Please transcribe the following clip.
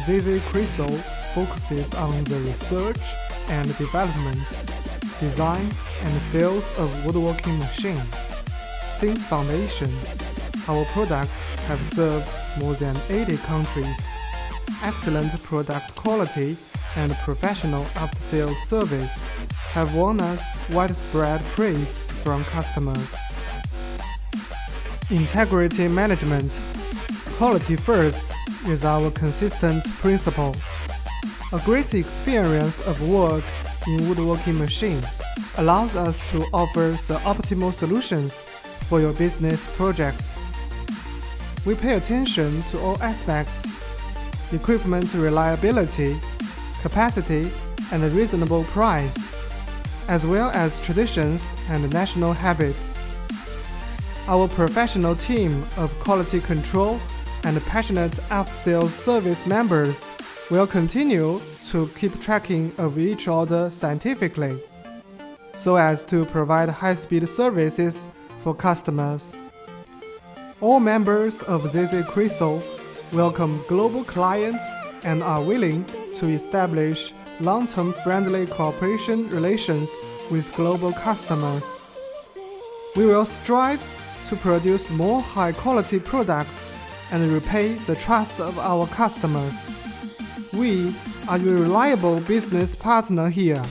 ZZ Crystal focuses on the research and development, design and sales of woodworking machines. Since foundation, our products have served more than 80 countries. Excellent product quality and professional after-sales service have won us widespread praise from customers. Integrity management. Quality first is our consistent principle. A great experience of work in woodworking machine allows us to offer the optimal solutions for your business projects. We pay attention to all aspects: equipment reliability, capacity, and a reasonable price, as well as traditions and national habits. Our professional team of quality control and passionate after-sales service members will continue to keep tracking of each order scientifically, so as to provide high-speed services for customers. All members of ZZ Crystal welcome global clients and are willing to establish long-term friendly cooperation relations with global customers. We will strive to produce more high-quality products and repay the trust of our customers. We are your reliable business partner here.